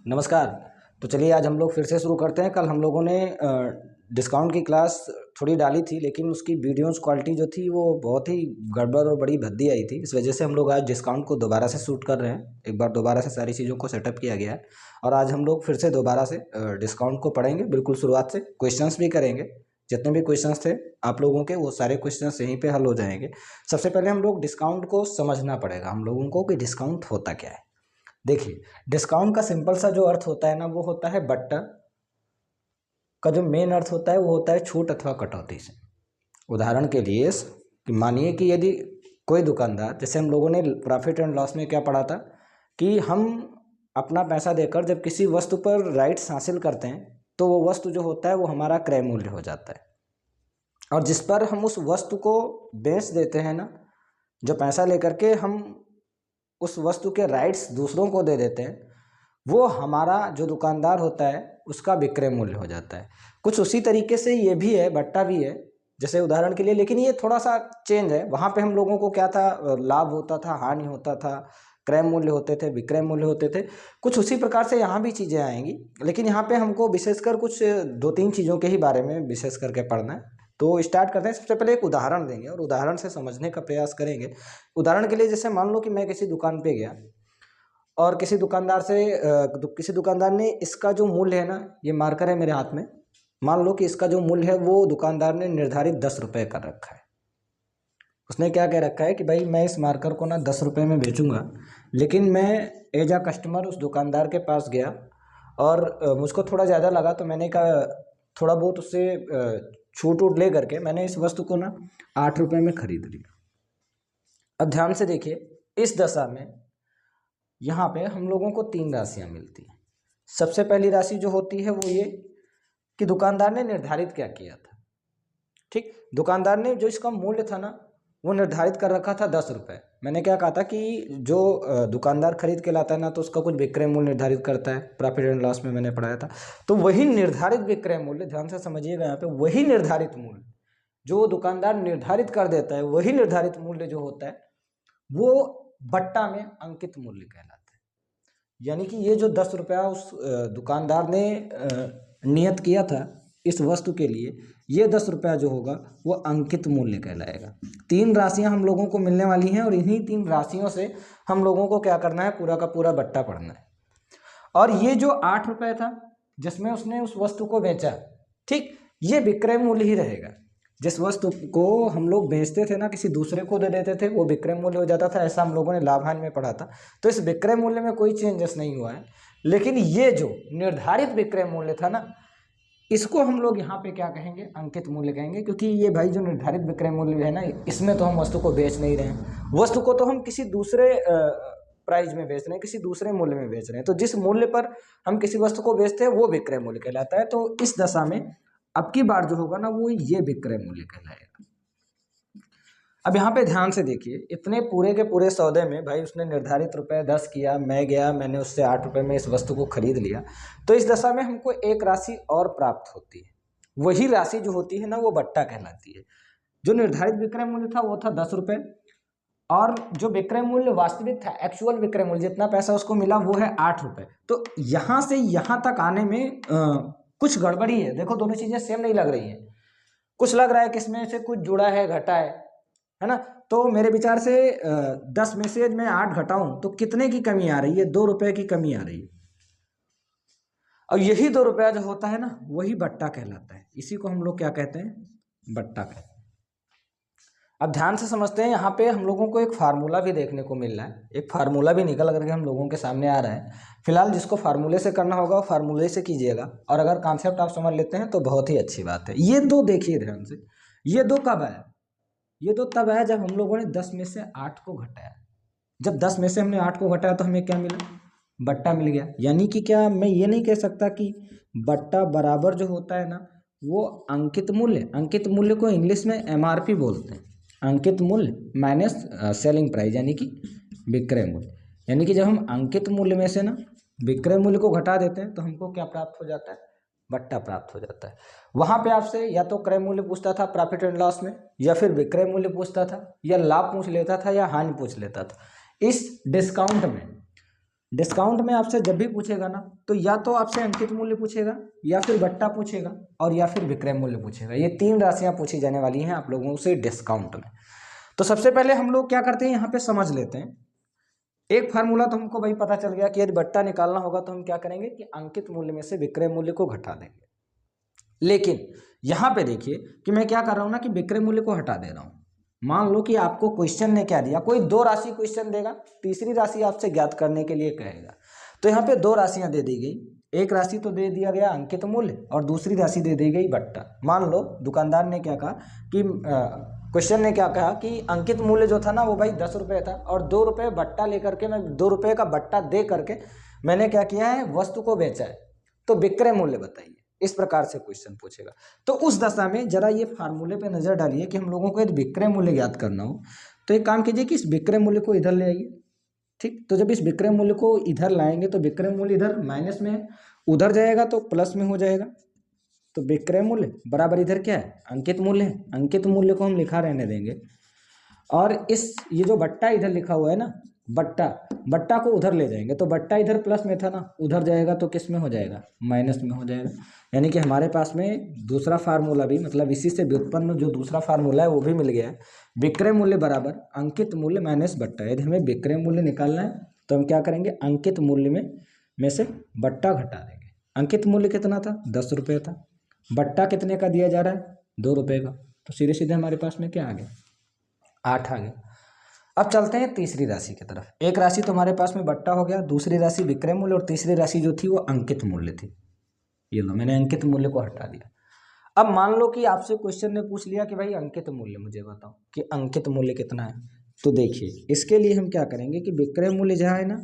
नमस्कार। तो चलिए आज हम लोग फिर से शुरू करते हैं। कल हम लोगों ने डिस्काउंट की क्लास थोड़ी डाली थी, लेकिन उसकी वीडियोस क्वालिटी जो थी वो बहुत ही गड़बड़ और बड़ी भद्दी आई थी। इस वजह से हम लोग आज डिस्काउंट को दोबारा से शूट कर रहे हैं। एक बार दोबारा से सारी चीज़ों को सेटअप किया गया है और आज हम लोग फिर से दोबारा से डिस्काउंट को पढ़ेंगे, बिल्कुल शुरुआत से। क्वेश्चंस भी करेंगे, जितने भी क्वेश्चंस थे आप लोगों के वो सारे क्वेश्चंस यहीं पे हल हो जाएंगे। सबसे पहले हम लोग डिस्काउंट को समझना पड़ेगा हम लोगों को कि डिस्काउंट होता क्या है। देखिए, डिस्काउंट का सिंपल सा जो अर्थ होता है ना, वो होता है बट्टा का जो मेन अर्थ होता है वो होता है छूट अथवा कटौती से। उदाहरण के लिए कि मानिए कि यदि कोई दुकानदार, जैसे हम लोगों ने प्रॉफिट एंड लॉस में क्या पढ़ा था कि हम अपना पैसा देकर जब किसी वस्तु पर राइट्स हासिल करते हैं तो वो वस्तु जो होता है वो हमारा क्रय मूल्य हो जाता है, और जिस पर हम उस वस्तु को बेच देते हैं ना, जो पैसा लेकर के हम उस वस्तु के राइट्स दूसरों को दे देते हैं, वो हमारा जो दुकानदार होता है उसका विक्रय मूल्य हो जाता है। कुछ उसी तरीके से ये भी है, बट्टा भी है जैसे उदाहरण के लिए, लेकिन ये थोड़ा सा चेंज है। वहाँ पे हम लोगों को क्या था, लाभ होता था, हानि होता था, क्रय मूल्य होते थे, विक्रय मूल्य होते थे। कुछ उसी प्रकार से यहाँ भी चीज़ें आएंगी, लेकिन यहाँ पे हमको विशेषकर कुछ दो तीन चीज़ों के ही बारे में विशेष करके पढ़ना है। तो स्टार्ट करते हैं। सबसे पहले एक उदाहरण देंगे और उदाहरण से समझने का प्रयास करेंगे। उदाहरण के लिए जैसे मान लो कि मैं किसी दुकान पे गया और किसी दुकानदार ने इसका जो मूल्य है ना, ये मार्कर है मेरे हाथ में, मान लो कि इसका जो मूल्य है वो दुकानदार ने निर्धारित 10 रुपये कर रखा है। उसने क्या कह रखा है कि भाई मैं इस मार्कर को ना 10 रुपये में बेचूंगा, लेकिन मैं एज आ कस्टमर उस दुकानदार के पास गया और मुझको थोड़ा ज़्यादा लगा तो मैंने कहा थोड़ा बहुत उससे छूट वूट ले करके मैंने इस वस्तु को ना 8 रुपये में खरीद लिया। अब ध्यान से देखिए, इस दशा में यहाँ पे हम लोगों को तीन राशियाँ मिलती हैं। सबसे पहली राशि जो होती है वो ये कि दुकानदार ने निर्धारित क्या किया था। ठीक, दुकानदार ने जो इसका मूल्य था ना वो निर्धारित कर रखा था 10 रुपये। मैंने क्या कहा था कि जो दुकानदार खरीद के लाता है ना तो उसका कुछ विक्रय मूल्य निर्धारित करता है, प्रॉफिट एंड लॉस में मैंने पढ़ाया था। तो वही निर्धारित विक्रय मूल्य, ध्यान से समझिएगा यहाँ पे, वही निर्धारित मूल्य जो दुकानदार निर्धारित कर देता है, वही निर्धारित मूल्य जो होता है वो बट्टा में अंकित मूल्य कहलाता है। यानी कि ये जो 10 रुपया उस दुकानदार ने नियत किया था इस वस्तु के लिए, ये 10 रुपया जो होगा वो अंकित मूल्य कहलाएगा। तीन राशियां हम लोगों को मिलने वाली हैं और इन्हीं तीन राशियों से हम लोगों को क्या करना है, पूरा का पूरा बट्टा पढ़ना है। और ये जो 8 रुपये था जिसमें उसने उस वस्तु को बेचा, ठीक, ये विक्रय मूल्य ही रहेगा। जिस वस्तु को हम लोग बेचते थे ना, किसी दूसरे को दे देते थे, वो विक्रय मूल्य हो जाता था। ऐसा हम लोगों ने लाभ हानि में पढ़ा था। तो इस विक्रय मूल्य में कोई चेंजेस नहीं हुआ है, लेकिन ये जो निर्धारित विक्रय मूल्य था ना, इसको हम लोग यहाँ पे क्या कहेंगे, अंकित मूल्य कहेंगे। क्योंकि ये भाई जो निर्धारित विक्रय मूल्य है ना, इसमें तो हम वस्तु को बेच नहीं रहे हैं, वस्तु को तो हम किसी दूसरे प्राइस में बेच रहे हैं, किसी दूसरे मूल्य में बेच रहे हैं। तो जिस मूल्य पर हम किसी वस्तु को बेचते हैं वो विक्रय मूल्य कहलाता है। तो इस दशा में अब की बार जो होगा ना वो ये विक्रय मूल्य कहलाएगा। अब यहाँ पे ध्यान से देखिए, इतने पूरे के पूरे सौदे में भाई उसने निर्धारित रुपए 10 किया, मैं गया, मैंने उससे 8 रुपये में इस वस्तु को खरीद लिया। तो इस दशा में हमको एक राशि और प्राप्त होती है, वही राशि जो होती है ना वो बट्टा कहलाती है। जो निर्धारित विक्रय मूल्य था वो था 10 रुपये, और जो विक्रय मूल्य वास्तविक था, एक्चुअल विक्रय मूल्य जितना पैसा उसको मिला वो है 8 रुपये। तो यहाँ से यहाँ तक आने में कुछ गड़बड़ी है। देखो दोनों चीजें सेम नहीं लग रही हैं, कुछ लग रहा है कि इसमें से कुछ जुड़ा है, घटा है ना। तो मेरे विचार से 10 में से मैं 8 घटाऊं तो कितने की कमी आ रही है, 2 रुपये की कमी आ रही है। और यही 2 रुपया जो होता है ना वही बट्टा कहलाता है। इसी को हम लोग क्या कहते हैं, बट्टा कहते हैं। अब ध्यान से समझते हैं, यहाँ पे हम लोगों को एक फार्मूला भी देखने को मिल रहा है, एक फार्मूला भी निकल करके हम लोगों के सामने आ रहा है। फिलहाल जिसको फार्मूले से करना होगा वो फार्मूले से कीजिएगा, और अगर कॉन्सेप्ट आप समझ लेते हैं तो बहुत ही अच्छी बात है। ये दो देखिए ध्यान से, ये दो कब आया, ये दो तब आया जब हम लोगों ने 10 में से 8 को घटाया। जब 10 में से हमने 8 को घटाया तो हमें क्या मिला, बट्टा मिल गया। यानी कि क्या मैं ये नहीं कह सकता कि बट्टा बराबर जो होता है ना वो अंकित मूल्य, अंकित मूल्य को इंग्लिश में MRP बोलते हैं, अंकित मूल्य माइनस सेलिंग प्राइस, यानी कि विक्रय मूल्य। यानी कि जब हम अंकित मूल्य में से ना विक्रय मूल्य को घटा देते हैं तो हमको क्या प्राप्त हो जाता है, बट्टा प्राप्त हो जाता है। वहां पे आपसे या तो क्रय मूल्य पूछता था प्रॉफिट एंड लॉस में, या फिर विक्रय मूल्य पूछता था, या लाभ पूछ लेता था, या हानि पूछ लेता था। इस डिस्काउंट में डिस्काउंट में आपसे जब भी पूछेगा ना, तो या तो आपसे अंकित मूल्य पूछेगा, या फिर बट्टा पूछेगा, और या फिर विक्रय मूल्य पूछेगा। ये 3 राशियां पूछी जाने वाली हैं आप लोगों से डिस्काउंट में। तो सबसे पहले हम लोग क्या करते हैं, यहाँ पे समझ लेते हैं। एक फार्मूला तो हमको भाई पता चल गया कि यदि बट्टा निकालना होगा तो हम क्या करेंगे कि अंकित मूल्य में से विक्रय मूल्य को घटा देंगे। लेकिन यहाँ पे देखिए कि मैं क्या कर रहा हूँ ना, कि विक्रय मूल्य को हटा दे रहा हूँ। मान लो कि आपको क्वेश्चन ने क्या दिया, कोई 2 राशि क्वेश्चन देगा, तीसरी राशि आपसे ज्ञात करने के लिए कहेगा। तो यहाँ पे 2 राशियां दे दी गई, एक राशि तो दे दिया गया अंकित मूल्य और दूसरी राशि दे दी गई बट्टा। मान लो दुकानदार ने क्या कहा कि क्वेश्चन ने क्या कहा कि अंकित मूल्य जो था ना वो भाई 10 रुपये था, और 2 रुपये बट्टा लेकर के, मैं 2 रुपये का बट्टा दे करके मैंने क्या किया है, वस्तु को बेचा है। तो विक्रय मूल्य बताइए। इस प्रकार से क्वेश्चन पूछेगा। तो उस दशा में जरा ये फार्मूले पे नजर डालिए कि हम लोगों को यदि विक्रय मूल्य ज्ञात करना हो तो एक काम कीजिए कि इस विक्रय मूल्य को इधर ले आइए। ठीक, तो जब इस विक्रय मूल्य को इधर लाएंगे तो विक्रय मूल्य इधर माइनस में है, उधर जाएगा तो प्लस में हो जाएगा। तो विक्रय मूल्य बराबर इधर क्या है, अंकित मूल्य है। अंकित मूल्य को हम लिखा रहने देंगे, और इस ये जो बट्टा इधर लिखा हुआ है ना, बट्टा को उधर ले जाएंगे। तो बट्टा इधर प्लस में था ना, उधर जाएगा तो किस में हो जाएगा, माइनस में हो जाएगा। यानी कि हमारे पास में दूसरा फार्मूला भी, मतलब इसी से व्युत्पन्न जो दूसरा फार्मूला है वो भी मिल गया है। विक्रय मूल्य बराबर अंकित मूल्य माइनस बट्टा। यदि हमें विक्रय मूल्य निकालना है तो हम क्या करेंगे, अंकित मूल्य में से बट्टा घटा देंगे। अंकित मूल्य कितना था, 10 रुपये था। बट्टा कितने का दिया जा रहा है, 2 रुपये का। तो सीधे सीधे हमारे पास में क्या आ गया, 8 आ गया। अब चलते हैं तीसरी राशि की तरफ। एक राशि तो हमारे पास में बट्टा हो गया, दूसरी राशि विक्रय मूल्य, और तीसरी राशि जो थी वो अंकित मूल्य थी। ये लो, मैंने अंकित मूल्य को हटा दिया। अब मान लो कि आपसे क्वेश्चन ने पूछ लिया कि भाई अंकित मूल्य मुझे बताओ कि अंकित मूल्य कितना है। तो देखिए इसके लिए हम क्या करेंगे कि विक्रय मूल्य जहाँ है ना,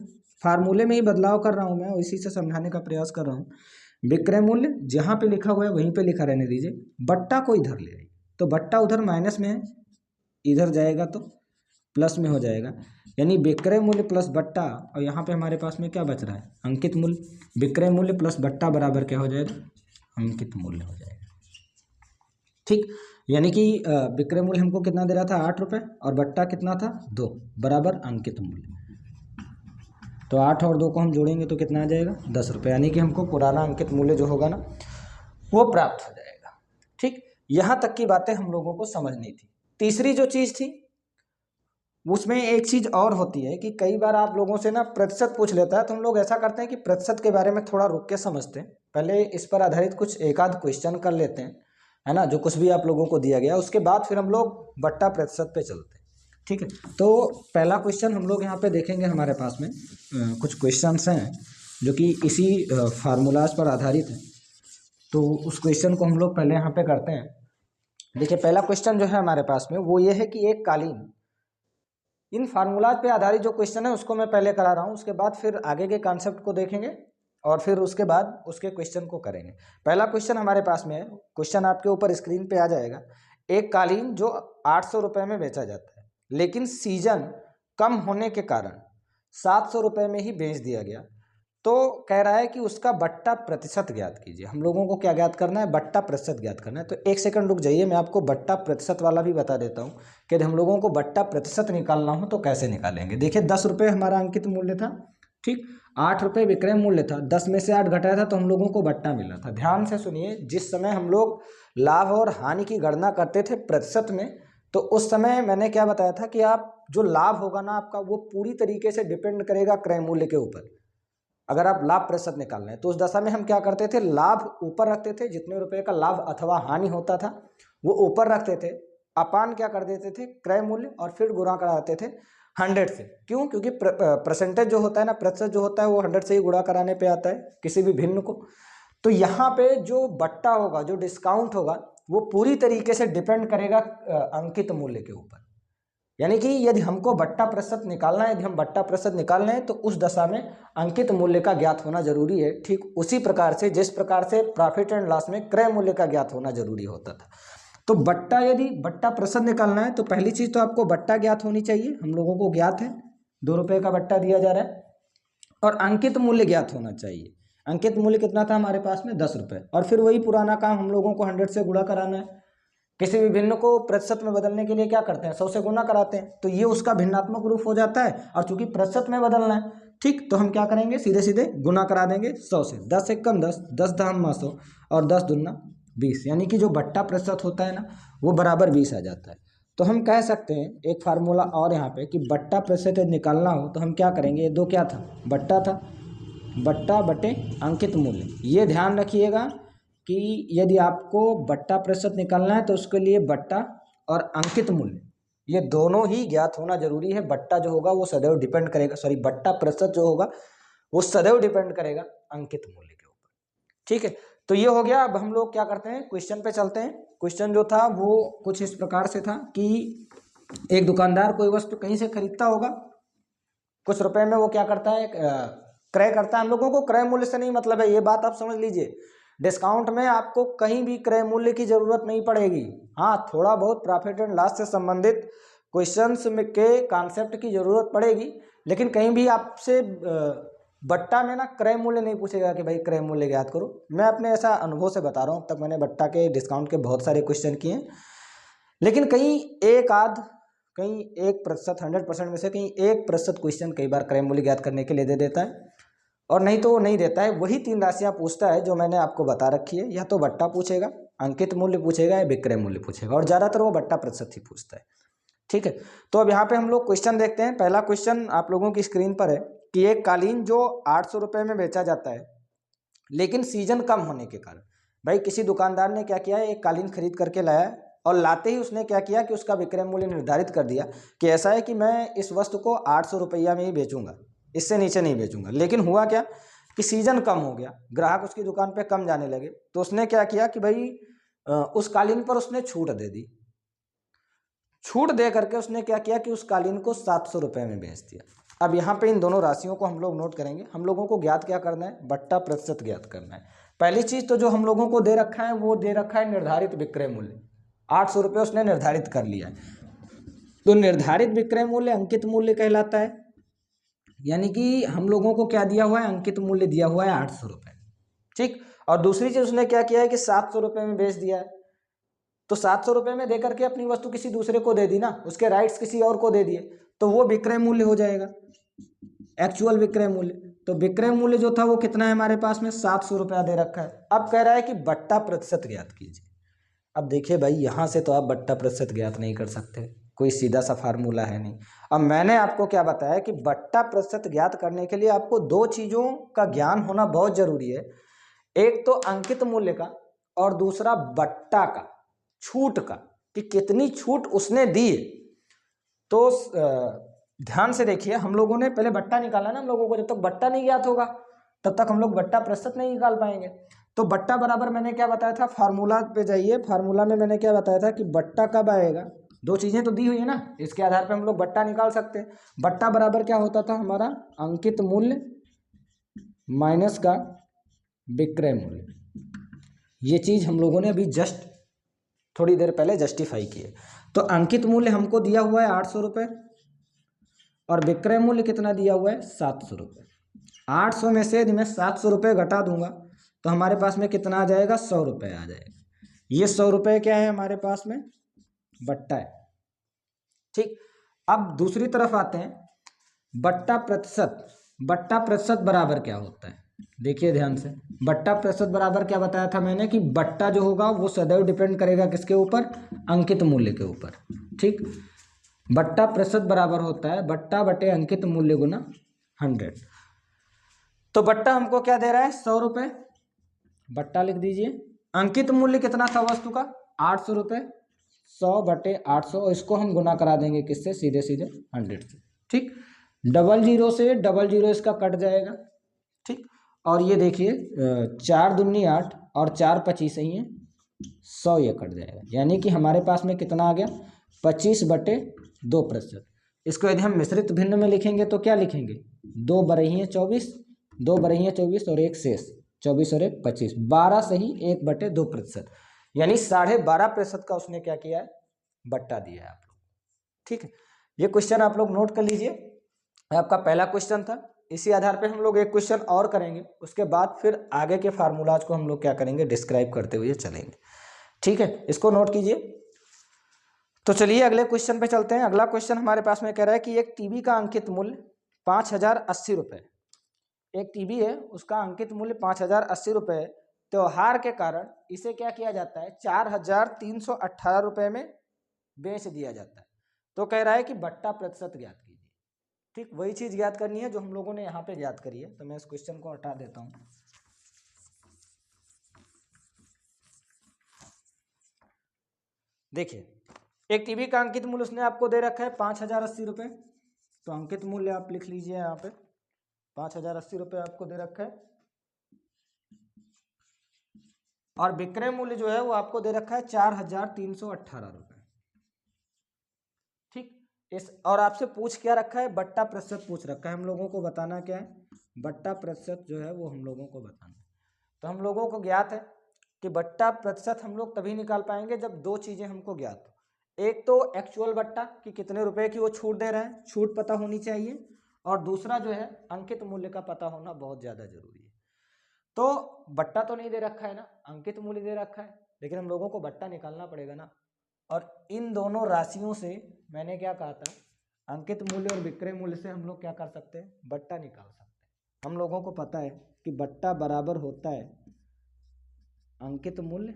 फार्मूले में ही बदलाव कर रहा हूँ मैं, इसी से समझाने का प्रयास कर रहा हूँ। विक्रय मूल्य जहाँ पे लिखा हुआ है वहीं पे लिखा रहने दीजिए, बट्टा को इधर ले आइए। तो बट्टा उधर माइनस में है, इधर जाएगा तो प्लस में हो जाएगा। यानी विक्रय मूल्य प्लस बट्टा, और यहाँ पे हमारे पास में क्या बच रहा है, अंकित मूल्य। विक्रय मूल्य प्लस बट्टा बराबर क्या हो जाएगा, अंकित मूल्य हो जाएगा। ठीक, यानी कि विक्रय मूल्य हमको कितना दे रहा था, 8 रुपये, और बट्टा कितना था, 2, बराबर अंकित मूल्य। तो 8 और 2 को हम जोड़ेंगे तो कितना आ जाएगा, 10 रुपये। यानी कि हमको पुराना अंकित मूल्य जो होगा ना वो प्राप्त हो जाएगा। ठीक, यहाँ तक की बातें हम लोगों को समझनी थी। तीसरी जो चीज़ थी उसमें एक चीज़ और होती है कि कई बार आप लोगों से ना प्रतिशत पूछ लेता है, तो हम लोग ऐसा करते हैं कि प्रतिशत के बारे में थोड़ा रुक के समझते हैं। पहले इस पर आधारित कुछ एक आध क्वेश्चन कर लेते हैं, है ना, जो कुछ भी आप लोगों को दिया गया, उसके बाद फिर हम लोग बट्टा प्रतिशत पे चलते हैं। ठीक है, तो पहला क्वेश्चन हम लोग यहाँ पे देखेंगे। हमारे पास में कुछ क्वेश्चंस हैं जो कि इसी फार्मूलाज पर आधारित हैं। तो उस क्वेश्चन को हम लोग पहले यहाँ पे करते हैं। देखिए पहला क्वेश्चन जो है हमारे पास में वो ये है कि एक कालीन, इन फार्मूलाज पे आधारित जो क्वेश्चन है उसको मैं पहले करा रहा हूँ, उसके बाद फिर आगे के कॉन्सेप्ट को देखेंगे और फिर उसके बाद उसके क्वेश्चन को करेंगे। पहला क्वेश्चन हमारे पास में है, क्वेश्चन आपके ऊपर स्क्रीन पे आ जाएगा। एक कालीन जो 800 रुपये में बेचा जाता है, लेकिन सीजन कम होने के कारण 700 रुपये में ही बेच दिया गया, तो कह रहा है कि उसका बट्टा प्रतिशत ज्ञात कीजिए। हम लोगों को क्या ज्ञात करना है, बट्टा प्रतिशत ज्ञात करना है। तो एक सेकंड रुक जाइए, मैं आपको बट्टा प्रतिशत वाला भी बता देता हूँ कि हम लोगों को बट्टा प्रतिशत निकालना हो तो कैसे निकालेंगे। देखिए 10 रुपये हमारा अंकित मूल्य था, ठीक, 8 रुपये विक्रय मूल्य था, 10 में से 8 घटाया था तो हम लोगों को बट्टा मिला था। ध्यान से सुनिए, जिस समय हम लोग लाभ और हानि की गणना करते थे प्रतिशत में, तो उस समय मैंने क्या बताया था कि आप जो लाभ होगा ना आपका, वो पूरी तरीके से डिपेंड करेगा क्रय मूल्य के ऊपर। अगर आप लाभ प्रतिशत निकालना है तो उस दशा में हम क्या करते थे, लाभ ऊपर रखते थे, जितने रुपए का लाभ अथवा हानि होता था वो ऊपर रखते थे, अपान क्या कर देते थे, क्रय मूल्य, और फिर गुणा कराते थे 100 से। क्यों, क्योंकि परसेंटेज जो होता है ना, प्रतिशत जो होता है वो 100 से ही गुणा कराने पे आता है किसी भी भिन्न को। तो यहाँ पे जो बट्टा होगा, जो डिस्काउंट होगा, वो पूरी तरीके से डिपेंड करेगा अंकित मूल्य के ऊपर। यानी कि यदि हमको बट्टा प्रतिशत निकालना है, यदि हम बट्टा प्रतिशत निकाल रहे हैं तो उस दशा में अंकित मूल्य का ज्ञात होना जरूरी है। ठीक उसी प्रकार से जिस प्रकार से प्रॉफिट एंड लॉस में क्रय मूल्य का ज्ञात होना जरूरी होता था। तो बट्टा, यदि बट्टा प्रतिशत निकालना है तो पहली चीज तो आपको बट्टा ज्ञात होनी चाहिए। हम लोगों को ज्ञात है 2 रुपये का बट्टा दिया जा रहा है, और अंकित मूल्य ज्ञात होना चाहिए। अंकित मूल्य कितना था हमारे पास में, 10 रुपये, और फिर वही पुराना काम हम लोगों को 100 से गुणा कराना है। किसी भी भिन्न को प्रतिशत में बदलने के लिए क्या करते हैं, 100 से गुणा कराते हैं, तो ये उसका भिन्नात्मक रूप हो जाता है। और चूंकि प्रतिशत में बदलना है ठीक, तो हम क्या करेंगे, सीधे सीधे गुना करा देंगे 100 से। 10 एक कम 10, 10 धाम 100 और 10 दूना 20, यानी कि जो बट्टा प्रतिशत होता है ना वो बराबर 20 आ जाता है। तो हम कह सकते हैं एक फार्मूला और यहाँ पे कि बट्टा प्रतिशत निकालना हो तो हम क्या करेंगे, ये दो क्या था, बट्टा था, बट्टा बटे अंकित मूल्य। ये ध्यान रखिएगा कि यदि आपको बट्टा प्रतिशत निकालना है तो उसके लिए बट्टा और अंकित मूल्य ये दोनों ही ज्ञात होना जरूरी है। बट्टा जो होगा वो सदैव डिपेंड करेगा, सॉरी बट्टा प्रतिशत जो होगा वो सदैव डिपेंड करेगा अंकित मूल्य के ऊपर। ठीक है, तो ये हो गया। अब हम लोग क्या करते हैं, क्वेश्चन पे चलते हैं। क्वेश्चन जो था वो कुछ इस प्रकार से था कि एक दुकानदार कोई वस्तु कहीं से खरीदता होगा, कुछ रुपए में वो क्या करता है, क्रय करता है। हम लोगों को क्रय मूल्य से नहीं मतलब है, ये बात आप समझ लीजिए। डिस्काउंट में आपको कहीं भी क्रय मूल्य की जरूरत नहीं पड़ेगी। हाँ, थोड़ा बहुत प्रॉफिट एंड लॉस से संबंधित क्वेश्चंस में के कॉन्सेप्ट की जरूरत पड़ेगी, लेकिन कहीं भी आपसे बट्टा में ना क्रय मूल्य नहीं पूछेगा कि भाई क्रय मूल्य ज्ञात करो। मैं अपने ऐसा अनुभव से बता रहा हूँ, अब तक मैंने बट्टा के डिस्काउंट के बहुत सारे क्वेश्चन किए हैं, लेकिन कहीं एक आध, कहीं 1%, 100% में से कहीं 1% क्वेश्चन कई बार क्रय मूल्य ज्ञात करने के लिए दे देता है, और नहीं तो वो नहीं देता है। वही 3 राशियां पूछता है जो मैंने आपको बता रखी है, या तो बट्टा पूछेगा, अंकित मूल्य पूछेगा, या विक्रय मूल्य पूछेगा, और ज़्यादातर वो बट्टा प्रतिशत ही पूछता है। ठीक है, तो अब यहाँ पे हम लोग क्वेश्चन देखते हैं। पहला क्वेश्चन आप लोगों की स्क्रीन पर है कि एक कालीन जो 800 रुपये में बेचा जाता है, लेकिन सीजन कम होने के कारण, भाई किसी दुकानदार ने क्या किया, एक कालीन खरीद करके लाया, और लाते ही उसने क्या किया कि उसका विक्रय मूल्य निर्धारित कर दिया कि ऐसा है कि मैं इस वस्तु को 800 रुपया में ही बेचूंगा, इससे नीचे नहीं बेचूंगा। लेकिन हुआ क्या कि सीजन कम हो गया, ग्राहक उसकी दुकान पे कम जाने लगे, तो उसने क्या किया कि भाई उस कालीन पर उसने छूट दे दी। छूट दे करके उसने क्या किया कि उस कालीन को 700 रुपये में बेच दिया। अब यहाँ पे इन दोनों राशियों को हम लोग नोट करेंगे। हम लोगों को ज्ञात क्या करना है, बट्टा प्रतिशत ज्ञात करना है। पहली चीज तो जो हम लोगों को दे रखा है वो दे रखा है निर्धारित विक्रय मूल्य, 800 रुपये उसने निर्धारित कर लिया है। तो निर्धारित विक्रय मूल्य अंकित मूल्य कहलाता है, यानी कि हम लोगों को क्या दिया हुआ है, अंकित मूल्य दिया हुआ है 800 रुपये। ठीक, और दूसरी चीज उसने क्या किया है कि 700 रुपये में बेच दिया है। तो 700 रुपये में दे करके अपनी वस्तु किसी दूसरे को दे दी ना, उसके राइट्स किसी और को दे दिए, तो वो विक्रय मूल्य हो जाएगा, एक्चुअल विक्रय मूल्य। तो विक्रय मूल्य जो था वो कितना है हमारे पास में, 700 रुपया दे रखा है। अब कह रहा है कि बट्टा प्रतिशत ज्ञात कीजिए। अब देखिए भाई, यहाँ से तो आप बट्टा प्रतिशत ज्ञात नहीं कर सकते, कोई सीधा सा फार्मूला है नहीं। अब मैंने आपको क्या बताया कि बट्टा प्रतिशत ज्ञात करने के लिए आपको 2 चीज़ों का ज्ञान होना बहुत जरूरी है। एक तो अंकित मूल्य का, और दूसरा बट्टा का, छूट का, कि कितनी छूट उसने दी है। तो ध्यान से देखिए, हम लोगों ने पहले बट्टा निकाला ना। हम लोगों को जब तक बट्टा नहीं ज्ञात होगा तब तक हम लोग बट्टा प्रतिशत नहीं निकाल पाएंगे। तो बट्टा बराबर मैंने क्या बताया था, फार्मूला पे जाइए। फार्मूला में मैंने क्या बताया था कि बट्टा कब आएगा, 2 चीजें तो दी हुई है ना, इसके आधार पे हम लोग बट्टा निकाल सकते हैं। बट्टा बराबर क्या होता था हमारा, अंकित मूल्य माइनस का विक्रय मूल्य। ये चीज हम लोगों ने अभी जस्ट थोड़ी देर पहले जस्टिफाई की है। तो अंकित मूल्य हमको दिया हुआ है 800 रुपये, और विक्रय मूल्य कितना दिया हुआ है, 700 रुपये। 800 में से यदि मैं 700 रुपये घटा दूंगा तो हमारे पास में कितना आ जाएगा, 100 रुपये आ जाएगा। ये 100 रुपये क्या है हमारे पास में, बट्टा है। ठीक, अब दूसरी तरफ आते हैं, बट्टा प्रतिशत। बट्टा प्रतिशत बराबर क्या होता है, देखिए ध्यान से। बट्टा प्रतिशत बराबर क्या बताया था मैंने कि बट्टा जो होगा वो सदैव डिपेंड करेगा किसके ऊपर, अंकित मूल्य के ऊपर। ठीक, बट्टा प्रतिशत बराबर होता है बट्टा बटे अंकित मूल्य गुना 100। तो बट्टा हमको क्या दे रहा है, 100 रुपये, बट्टा लिख दीजिए। अंकित मूल्य कितना था वस्तु का, 800 रुपये, 100 बटे 800, और इसको हम गुना करा देंगे किससे, सीधे सीधे 100 से। ठीक, 00 से 00 इसका कट जाएगा। ठीक, और ये देखिए 4 दूनी 8 और 4 25 ही है, 100 ये कट जाएगा, यानी कि हमारे पास में कितना आ गया, 25 बटे 2%। इसको यदि हम मिश्रित भिन्न में लिखेंगे तो क्या लिखेंगे, 2 बरहियाँ 24, 2 बरहियाँ 24 और 1 शेष, 24 और 1 25, 12 से ही 1 बटे 2%, यानी 12.5% का उसने क्या किया है, बट्टा दिया है आप लोग। ठीक है, ये क्वेश्चन आप लोग नोट कर लीजिए, आपका पहला क्वेश्चन था। इसी आधार पे हम लोग एक क्वेश्चन और करेंगे, उसके बाद फिर आगे के फार्मूलाज को हम लोग क्या करेंगे, डिस्क्राइब करते हुए चलेंगे। ठीक है, इसको नोट कीजिए। तो चलिए अगले क्वेश्चन पे चलते हैं। अगला क्वेश्चन हमारे पास में कह रहा है कि एक टीवी का अंकित मूल्य 5,080 रुपये। एक टीवी है, उसका अंकित मूल्य 5,080 रुपये। त्योहार के कारण इसे क्या किया जाता है, 4,318 रुपये में बेच दिया जाता है। तो कह रहा है कि बट्टा प्रतिशत ज्ञात कीजिए। ठीक, वही चीज ज्ञात करनी है जो हम लोगों ने यहाँ पे ज्ञात करी है। तो मैं इस क्वेश्चन को हटा देता हूँ। देखिए, एक टीवी का अंकित मूल्य उसने आपको दे रखा है 5,080 रुपये। तो अंकित मूल्य आप लिख लीजिए यहाँ पे, 5,080 रुपये आपको दे रखा है। और विक्रय मूल्य जो है वो आपको दे रखा है 4,318 रुपये। ठीक, इस और आपसे पूछ क्या रखा है, बट्टा प्रतिशत पूछ रखा है। हम लोगों को बताना क्या है, बट्टा प्रतिशत जो है वो हम लोगों को बताना है। तो हम लोगों को ज्ञात है कि बट्टा प्रतिशत हम लोग तभी निकाल पाएंगे जब दो चीजें हमको ज्ञात हो। एक तो एक्चुअल बट्टा कि कितने रुपए की वो छूट दे रहे हैं, छूट पता होनी चाहिए। और दूसरा जो है अंकित मूल्य का पता होना बहुत ज्यादा जरूरी है। तो बट्टा तो नहीं दे रखा है ना, अंकित मूल्य दे रखा है, लेकिन हम लोगों को बट्टा निकालना पड़ेगा ना। और इन दोनों राशियों से मैंने क्या कहा था, अंकित मूल्य और विक्रय मूल्य से हम लोग क्या कर सकते हैं, बट्टा निकाल सकते हैं। हम लोगों को पता है कि बट्टा बराबर होता है अंकित मूल्य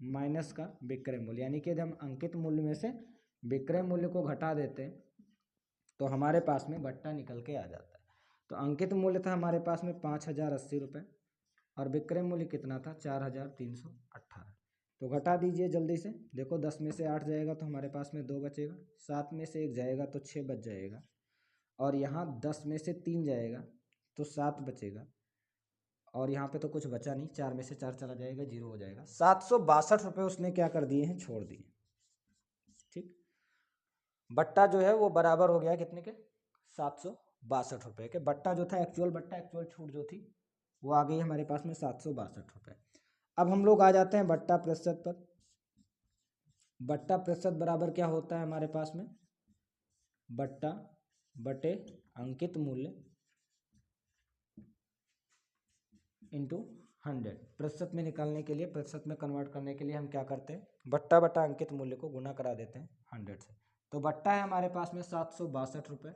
माइनस का विक्रय मूल्य। यानी कि जब हम अंकित मूल्य में से विक्रय मूल्य को घटा देते हैं तो हमारे पास में बट्टा निकल के आ जाता है। तो अंकित मूल्य था हमारे पास में 5,080 रुपये और विक्रय मूल्य कितना था, 4,318। तो घटा दीजिए जल्दी से। देखो 10 में से 8 जाएगा तो हमारे पास में 2 बचेगा, 7 में से 1 जाएगा तो 6 बच जाएगा, और यहाँ 10 में से 3 जाएगा तो 7 बचेगा, और यहाँ पे तो कुछ बचा नहीं, 4 में से 4 चला जाएगा, 0 हो जाएगा। 762 रुपये उसने क्या कर दिए हैं, छोड़ दिए। ठीक, बट्टा जो है वो बराबर हो गया कितने के, 762 रुपये के। बट्टा जो था एक्चुअल बट्टा, एक्चुअल छूट जो थी वो आ गई हमारे पास में 762 रुपये। अब हम लोग आ जाते हैं बट्टा प्रतिशत पर। बट्टा प्रतिशत बराबर क्या होता है हमारे पास में, बट्टा बटे अंकित मूल्य इंटू 100। प्रतिशत में निकालने के लिए, प्रतिशत में कन्वर्ट करने के लिए हम क्या करते हैं, बट्टा बटा अंकित मूल्य को गुना करा देते हैं 100 से। तो बट्टा है हमारे पास में 762 रुपये।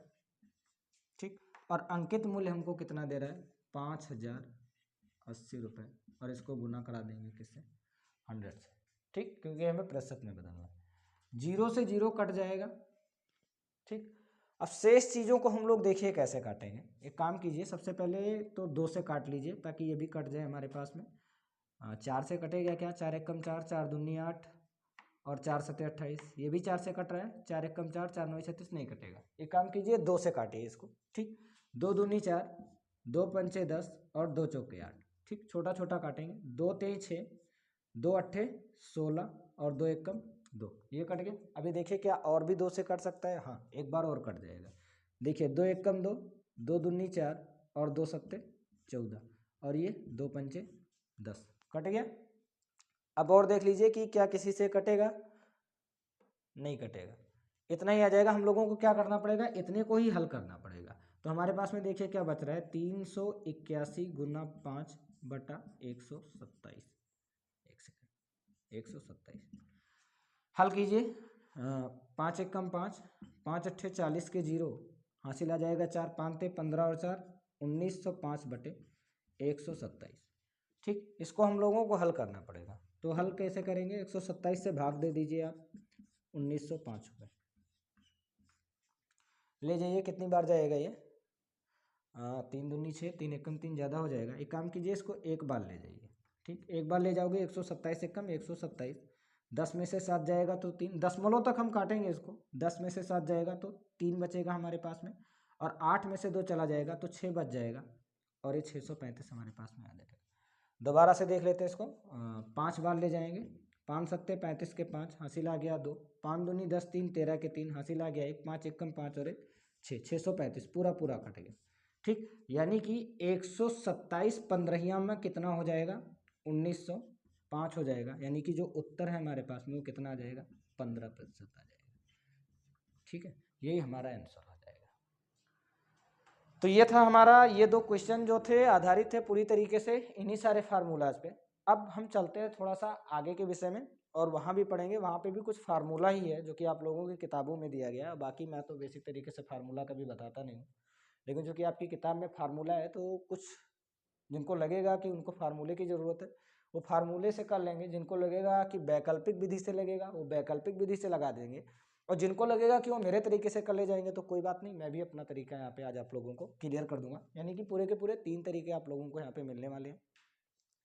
ठीक, और अंकित मूल्य हमको कितना दे रहा है, 5,080 रुपये, और इसको गुना करा देंगे किससे, 100 से। ठीक, क्योंकि हमें प्रतिशत में बदलना है। 0 से 0 कट जाएगा। ठीक, अब शेष चीज़ों को हम लोग देखिए कैसे काटेंगे। एक काम कीजिए, सबसे पहले तो 2 से काट लीजिए ताकि ये भी कट जाए हमारे पास में। 4 से कटेगा क्या, 4 एकम 4, 4 दूनी 8 और 4 सत्ते 28। ये भी 4 से कट रहा है, 4 एकम 4, 4 9 36, नहीं कटेगा। एक काम कीजिए, 2 से काटिए इसको। ठीक, 2 दूनी 4, 2 पंचे 10 और 2 चौके 8। ठीक, छोटा छोटा काटेंगे। 2 तेई 6, 2 अट्ठे 16 और 2 एकम 2, ये कट गया। अभी देखिए क्या और भी 2 से कट सकता है, हाँ एक बार और कट जाएगा। देखिए 2 एकम 2, 2 दूनी 4 और 2 सत्ते 14, और ये 2 पंचे 10, कट गया। अब और देख लीजिए कि क्या किसी से कटेगा, नहीं कटेगा। इतना ही आ जाएगा। हम लोगों को क्या करना पड़ेगा, इतने को ही हल करना पड़ेगा। तो हमारे पास में देखिए क्या बच रहा है, 381 गुना 5 बटा 127। एक सेकेंड, 127 हल कीजिए। 5 एकम 5, 5 अट्ठे 40 के 0 हासिल आ जाएगा, 4 5 15 और 4 1905 बटे 127। ठीक, इसको हम लोगों को हल करना पड़ेगा। तो हल कैसे करेंगे, 127 से भाग दे दीजिए आप 1905 रुपये। ले जाइए, कितनी बार जाएगा ये, 3 दूनी 6, 3 एकम 3 ज़्यादा हो जाएगा। एक काम कीजिए, इसको एक बार ले जाइए। ठीक, एक बार ले जाओगे 127 एकम 127, 10 में से 7 जाएगा तो 3 दशमलव तक हम काटेंगे इसको। 10 में से 7 जाएगा तो 3 बचेगा हमारे पास में, और 8 में से 2 चला जाएगा तो 6 बच जाएगा, और ये 635 हमारे पास में आ जाएगा। दोबारा से देख लेते हैं इसको। 5 बार ले जाएंगे, 5 सत्ते 35 के 5 हासिल आ गया 2, 5 दूनी 10 3 13 के 3 हासिल आ गया 1, 5 एकम 5 और 1 6, 635 पूरा पूरा कट गया। ठीक, यानी कि 127 पंद्रहिया में कितना हो जाएगा, 1905 हो जाएगा। यानी कि जो उत्तर है हमारे पास में वो कितना आ जाएगा, 15% आ जाएगा। ठीक है, यही हमारा आंसर आ जाएगा। तो ये था हमारा, ये 2 क्वेश्चन जो थे आधारित थे पूरी तरीके से इन्हीं सारे फार्मूलाज पे। अब हम चलते हैं थोड़ा सा आगे के विषय में, और वहाँ भी पढ़ेंगे, वहाँ पे भी कुछ फार्मूला ही है जो कि आप लोगों की किताबों में दिया गया है। बाकी मैं तो बेसिक तरीके से फार्मूला कभी बताता नहीं हूँ, लेकिन जो कि आपकी किताब में फार्मूला है तो कुछ जिनको लगेगा कि उनको फार्मूले की ज़रूरत है वो फार्मूले से कर लेंगे, जिनको लगेगा कि वैकल्पिक विधि से लगेगा वो वैकल्पिक विधि से लगा देंगे, और जिनको लगेगा कि वो मेरे तरीके से कर ले जाएंगे तो कोई बात नहीं, मैं भी अपना तरीका यहाँ पे आज आप लोगों को क्लियर कर दूंगा। यानी कि पूरे के पूरे 3 तरीके आप लोगों को यहाँ पे मिलने वाले हैं।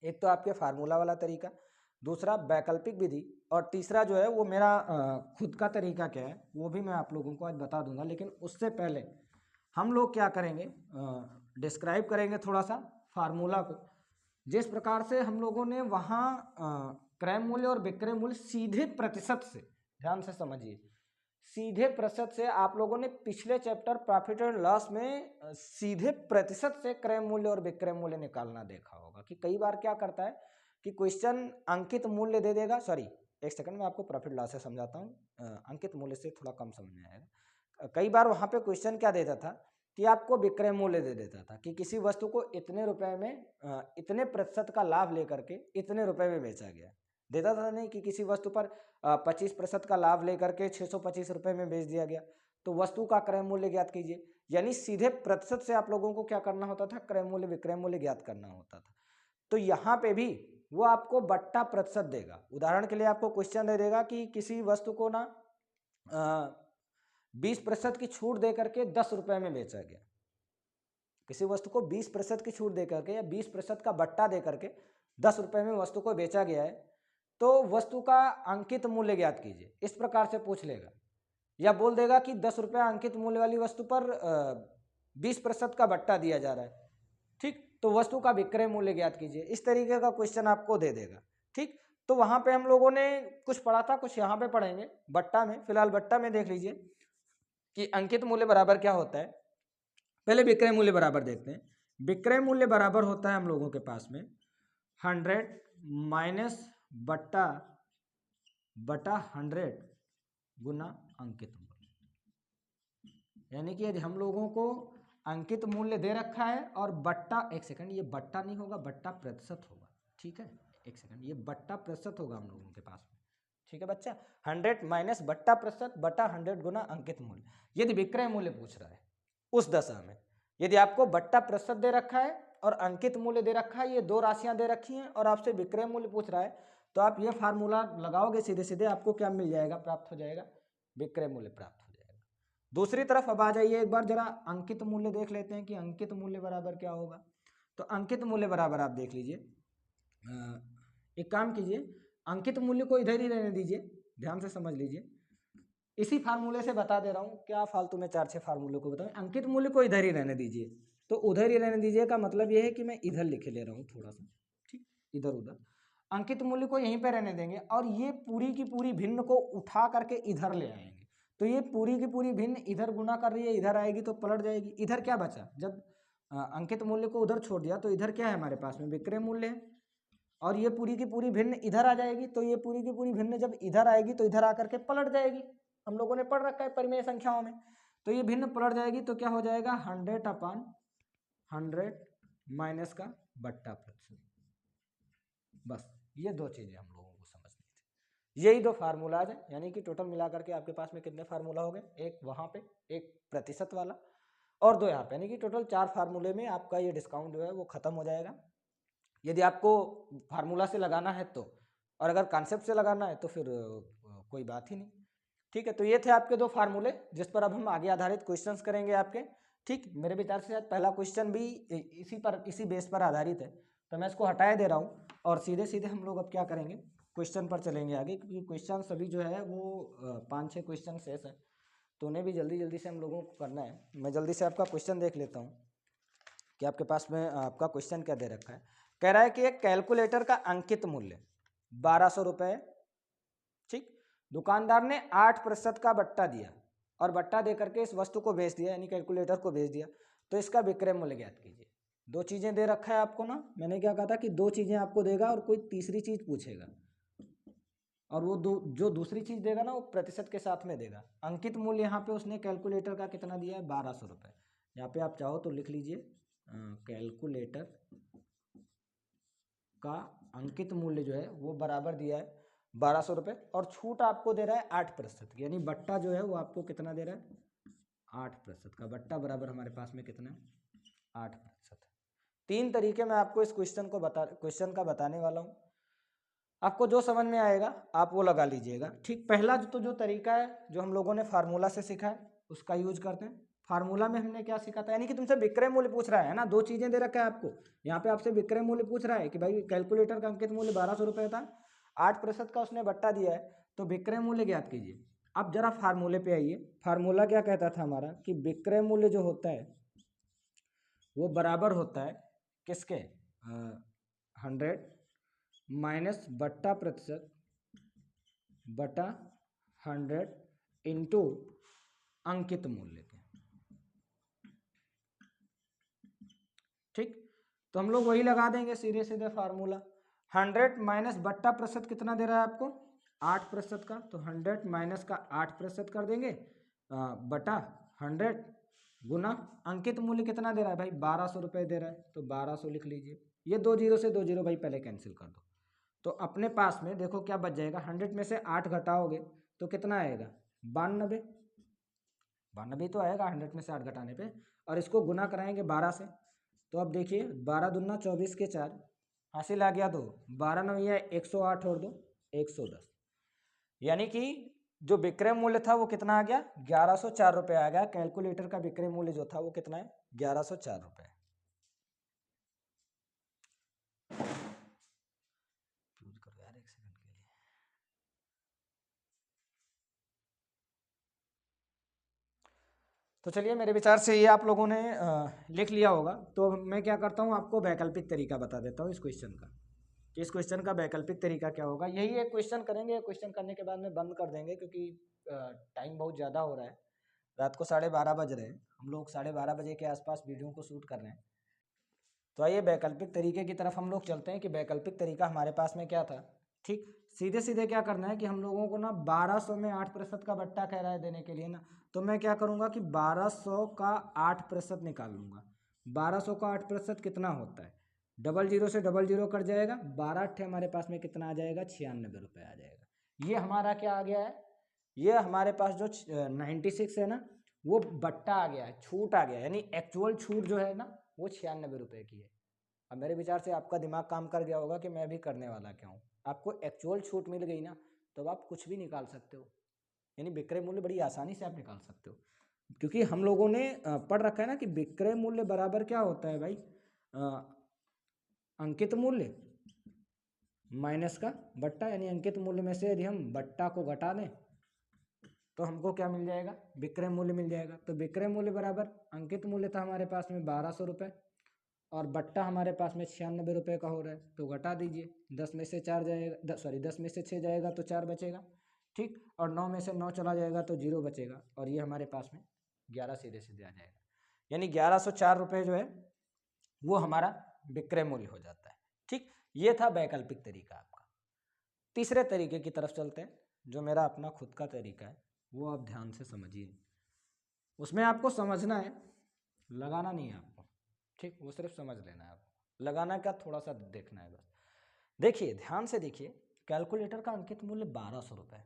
एक तो आपके फार्मूला वाला तरीका, दूसरा वैकल्पिक विधि, और तीसरा जो है वो मेरा खुद का तरीका क्या है वो भी मैं आप लोगों को आज बता दूंगा। लेकिन उससे पहले हम लोग क्या करेंगे, डिस्क्राइब करेंगे थोड़ा सा फार्मूला को। जिस प्रकार से हम लोगों ने वहाँ क्रय मूल्य और विक्रय मूल्य सीधे प्रतिशत से, ध्यान से समझिए, सीधे प्रतिशत से आप लोगों ने पिछले चैप्टर प्रॉफिट एंड लॉस में सीधे प्रतिशत से क्रय मूल्य और विक्रय मूल्य निकालना देखा होगा कि कई बार क्या करता है कि क्वेश्चन अंकित मूल्य दे देगा, सॉरी एक सेकंड में आपको प्रॉफिट लॉस से समझाता हूँ, अंकित मूल्य से थोड़ा कम समझ में आएगा। कई बार वहाँ पे क्वेश्चन क्या देता था कि आपको विक्रय मूल्य दे देता था कि किसी वस्तु को इतने रुपए में इतने प्रतिशत का लाभ लेकर के इतने रुपए में बेचा गया, देता था नहीं कि किसी वस्तु पर 25% का लाभ लेकर के 625 रुपये में बेच दिया गया, तो वस्तु का क्रय मूल्य ज्ञात कीजिए। यानी सीधे प्रतिशत से आप लोगों को क्या करना होता था, क्रय मूल्य विक्रय मूल्य ज्ञात करना होता था। तो यहाँ पे भी वो आपको बट्टा प्रतिशत देगा। उदाहरण के लिए आपको क्वेश्चन दे देगा कि किसी वस्तु को ना 20% की छूट दे करके 10 रुपये में बेचा गया, किसी वस्तु को 20% की छूट दे करके या 20% का बट्टा दे करके 10 रुपये में वस्तु को बेचा गया है, तो वस्तु का अंकित मूल्य ज्ञात कीजिए, इस प्रकार से पूछ लेगा। या बोल देगा कि 10 रुपया अंकित मूल्य वाली वस्तु पर 20% का बट्टा दिया जा रहा है, ठीक, तो वस्तु का विक्रय मूल्य ज्ञात कीजिए, इस तरीके का क्वेश्चन आपको दे देगा। ठीक, तो वहां पे हम लोगों ने कुछ पढ़ा था, कुछ यहाँ पे पढ़ेंगे बट्टा में। फिलहाल बट्टा में देख लीजिए कि अंकित मूल्य बराबर क्या होता है। पहले विक्रय मूल्य बराबर देखते हैं। विक्रय मूल्य बराबर होता है हम लोगों के पास में 100 माइनस बट्टा 100 गुना अंकित मूल्य। यानी कि यदि हम लोगों को अंकित मूल्य दे रखा है और बट्टा, एक सेकंड, ये बट्टा नहीं होगा, बट्टा प्रतिशत होगा, ठीक है, एक सेकंड, ये बट्टा प्रतिशत होगा हम लोगों के पास में, ठीक है बच्चा। 100 माइनस बट्टा प्रतिशत बट्टा 100 गुना अंकित मूल्य। यदि विक्रय मूल्य पूछ रहा है उस दशा में, यदि आपको बट्टा प्रतिशत दे रखा है और अंकित मूल्य दे रखा है, ये दो राशियां दे रखी हैं, और आपसे विक्रय मूल्य पूछ रहा है, तो आप ये फार्मूला लगाओगे सीधे सीधे, आपको क्या मिल जाएगा, प्राप्त हो जाएगा, विक्रय मूल्य प्राप्त हो जाएगा। दूसरी तरफ अब आ जाइए, एक बार जरा अंकित मूल्य देख लेते हैं कि अंकित मूल्य बराबर क्या होगा। तो अंकित मूल्य बराबर आप देख लीजिए, एक काम कीजिए, अंकित मूल्य को इधर ही रहने दीजिए, ध्यान से समझ लीजिए, इसी फार्मूले से बता दे रहा हूँ, क्या फालतू में 4-6 फार्मूले को बताऊँ। अंकित मूल्य को इधर ही रहने दीजिए, तो उधर ही रहने दीजिए का मतलब ये है कि मैं इधर लिखे ले रहा हूँ थोड़ा सा, ठीक, इधर उधर अंकित मूल्य को यहीं पे रहने देंगे, और ये पूरी की पूरी भिन्न को उठा करके इधर ले आएंगे। तो ये पूरी की पूरी भिन्न इधर गुना कर रही है, इधर आएगी तो पलट जाएगी। इधर क्या बचा, जब अंकित मूल्य को उधर छोड़ दिया तो इधर क्या है हमारे पास में, विक्रय मूल्य है, और ये पूरी की पूरी भिन्न इधर आ जाएगी। तो ये पूरी की पूरी भिन्न जब इधर आएगी तो इधर आकर के पलट जाएगी, हम लोगों ने पढ़ रखा है परिमेय संख्याओं में। तो ये भिन्न पलट जाएगी, तो क्या हो जाएगा, 100/100 माइनस का बट्टा प्रतिशत। बस ये दो चीजें हम लोगों को समझनी थी, यही दो फार्मूलाज हैं। यानी कि टोटल मिलाकर के आपके पास में कितने फार्मूला हो गए, एक वहां पे, एक प्रतिशत वाला, और दो यहाँ पे, यानी कि टोटल 4 फार्मूले में आपका ये डिस्काउंट जो है वो खत्म हो जाएगा। यदि आपको फार्मूला से लगाना है तो, और अगर कॉन्सेप्ट से लगाना है तो फिर कोई बात ही नहीं, ठीक है। तो ये थे आपके दो फार्मूले जिस पर अब हम आगे आधारित क्वेश्चंस करेंगे आपके, ठीक। मेरे विचार से शायद पहला क्वेश्चन भी इसी बेस पर आधारित है, तो मैं इसको हटाए दे रहा हूँ और सीधे सीधे हम लोग अब क्या करेंगे, क्वेश्चन पर चलेंगे आगे, क्योंकि क्वेश्चन सभी जो है वो 5-6 क्वेश्चन शेष है, तो उन्हें भी जल्दी जल्दी से हम लोगों को करना है। मैं जल्दी से आपका क्वेश्चन देख लेता हूँ कि आपके पास में आपका क्वेश्चन क्या दे रखा है। कह रहा है कि एक कैलकुलेटर का अंकित मूल्य 1200 रुपये, ठीक। दुकानदार ने 8% का बट्टा दिया और बट्टा दे करके इस वस्तु को बेच दिया, यानी कैलकुलेटर को बेच दिया, तो इसका विक्रय मूल्य ज्ञात कीजिए। दो चीजें दे रखा है आपको ना, मैंने क्या कहा था कि दो चीजें आपको देगा और कोई तीसरी चीज पूछेगा, और वो जो दूसरी चीज देगा ना वो प्रतिशत के साथ में देगा। अंकित मूल्य यहाँ पे उसने कैलकुलेटर का कितना दिया है, 1200 रुपये। यहाँ पे आप चाहो तो लिख लीजिए, कैलकुलेटर का अंकित मूल्य जो है वो बराबर दिया है 1200 रुपये, और छूट आपको दे रहा है 8%, यानी बट्टा जो है वो आपको कितना दे रहा है, 8% का बट्टा बराबर हमारे पास में कितना है, 8%। 3 तरीके मैं आपको इस क्वेश्चन का बताने वाला हूँ, आपको जो समझ में आएगा आप वो लगा लीजिएगा। ठीक, पहला जो तरीका है जो हम लोगों ने फार्मूला से सीखा है उसका यूज करते हैं। फार्मूला में हमने क्या सीखा था, यानी कि तुमसे विक्रय मूल्य पूछ रहा है ना, 2 चीजें दे रखा है आपको, यहाँ पे आपसे विक्रय मूल्य पूछ रहा है कि भाई कैलकुलेटर का अंकित मूल्य 1200 रुपये था, 8% का उसने बट्टा दिया है, तो विक्रय मूल्य ज्ञात कीजिए। अब जरा फार्मूले पे आइए, फार्मूला क्या कहता था हमारा कि विक्रय मूल्य जो होता है वो बराबर होता है किसके, 100 माइनस बट्टा प्रतिशत बटा 100 इंटू अंकित मूल्य के। ठीक, तो हम लोग वही लगा देंगे सीधे सीधे फार्मूला। 100 माइनस बट्टा प्रतिशत कितना दे रहा है आपको, 8% का, तो 100 माइनस का 8% कर देंगे बटा 100 गुना अंकित मूल्य कितना दे रहा है भाई, 1200 रुपये दे रहा है, तो 1200 लिख लीजिए। ये 2 जीरो से 2 जीरो भाई पहले कैंसिल कर दो, तो अपने पास में देखो क्या बच जाएगा, 100 में से 8 घटाओगे तो कितना आएगा, 92। 92 तो आएगा 100 में से 8 घटाने पे, और इसको गुना कराएंगे 12 से, तो अब देखिए 12 दूना 24 के 4 हासिल आ गया, तो 12 9 108 और 2 110, यानी कि जो विक्रय मूल्य था वो कितना आ गया, 1104 रुपये आ गया। कैलकुलेटर का विक्रय मूल्य जो था वो कितना है, 1104 रुपये। करो यार 1 सेकंड के लिए। तो चलिए, मेरे विचार से ये आप लोगों ने लिख लिया होगा, तो मैं क्या करता हूँ आपको वैकल्पिक तरीका बता देता हूँ इस क्वेश्चन का, कि इस क्वेश्चन का वैकल्पिक तरीका क्या होगा। यही एक क्वेश्चन करेंगे, क्वेश्चन करने के बाद में बंद कर देंगे, क्योंकि टाइम बहुत ज़्यादा हो रहा है, रात को 12:30 बज रहे हैं, हम लोग 12:30 बजे के आसपास वीडियो को शूट कर रहे हैं। तो आइए वैकल्पिक तरीके की तरफ हम लोग चलते हैं कि वैकल्पिक तरीका हमारे पास में क्या था। ठीक, सीधे सीधे क्या करना है कि हम लोगों को ना 1200 में 8% का बट्टा कह रहा है देने के लिए ना, तो मैं क्या करूँगा कि 1200 का 8% निकाल लूँगा। 1200 का 8% कितना होता है, 00 से 00 कट जाएगा, 12 अट्ठे हमारे पास में कितना आ जाएगा, 96 रुपये आ जाएगा। ये हमारा क्या आ गया है, ये हमारे पास जो 96 है ना, वो बट्टा आ गया है, छूट आ गया, यानी एक्चुअल छूट जो है ना वो 96 रुपये की है। अब मेरे विचार से आपका दिमाग काम कर गया होगा कि मैं भी करने वाला क्या हूँ। आपको एक्चुअल छूट मिल गई ना, तो आप कुछ भी निकाल सकते हो, यानी विक्रय मूल्य बड़ी आसानी से आप निकाल सकते हो, क्योंकि हम लोगों ने पढ़ रखा है ना कि विक्रय मूल्य बराबर क्या होता है भाई, अंकित मूल्य माइनस का बट्टा, यानी अंकित मूल्य में से यदि हम बट्टा को घटा दें तो हमको क्या मिल जाएगा, विक्रय मूल्य मिल जाएगा। तो विक्रय मूल्य बराबर अंकित मूल्य था हमारे पास में 1200 रुपये, और बट्टा हमारे पास में 96 रुपये का हो रहा है, तो घटा दीजिए, 10 में से 4 जाएगा, 10 में से 6 जाएगा तो 4 बचेगा। ठीक, और 9 में से 9 चला जाएगा तो 0 बचेगा, और ये हमारे पास में 11 सीधे सीधे आ जाएगा, यानी 1104 रुपये जो है वो हमारा विक्रय मूल्य हो जाता है। ठीक, ये था वैकल्पिक तरीका आपका। तीसरे तरीके की तरफ चलते हैं, जो मेरा अपना खुद का तरीका है, वो आप ध्यान से समझिए। उसमें आपको समझना है, लगाना नहीं है आपको। ठीक, वो सिर्फ समझ लेना है आपको, लगाना क्या थोड़ा सा देखना है बस। देखिए, ध्यान से देखिए, कैलकुलेटर का अंकित मूल्य 1200 रुपये,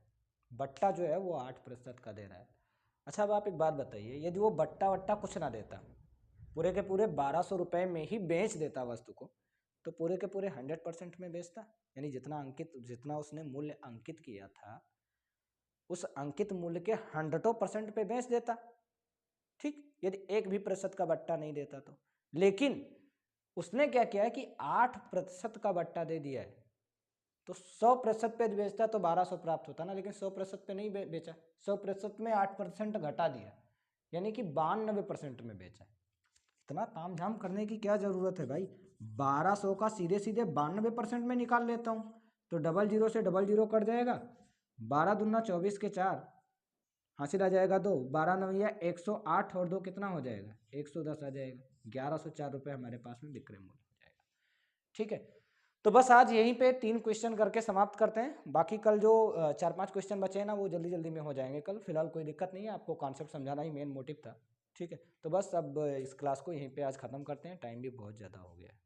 बट्टा जो है वो 8% का दे रहा है। अच्छा, अब आप एक बात बताइए, यदि वो बट्टा वट्टा कुछ ना देता, पूरे के पूरे 1200 रुपये में ही बेच देता वस्तु को, तो पूरे के पूरे 100% में बेचता, यानी जितना उसने मूल्य अंकित किया था उस अंकित मूल्य के 100% पे बेच देता। ठीक, यदि 1% का बट्टा नहीं देता तो। लेकिन उसने क्या किया है कि 8% का बट्टा दे दिया है, तो 100% पे बेचता तो 1200 प्राप्त होता ना, लेकिन 100% पे नहीं बेचा, 100% में 8% घटा दिया, यानी कि 92% में बेचा। इतना ताम झाम करने की क्या जरूरत है भाई, 1200 का सीधे सीधे 92% में निकाल लेता हूँ, तो 00 से 00 कट जाएगा, 12 दूना 24 के 4 हासिल आ जाएगा 2, 12 9 108 और 2 कितना हो जाएगा, 110 आ जाएगा। 1104 रुपये हमारे पास में विक्रय मूल्य हो जाएगा। ठीक है, तो बस आज यहीं पे 3 क्वेश्चन करके समाप्त करते हैं। बाकी कल जो 4-5 क्वेश्चन बचे हैं ना, वो जल्दी जल्दी में हो जाएंगे कल। फिलहाल कोई दिक्कत नहीं है, आपको कॉन्सेप्ट समझाना ही मेन मोटिव था। ठीक है, तो बस अब इस क्लास को यहीं पे आज ख़त्म करते हैं, टाइम भी बहुत ज़्यादा हो गया है।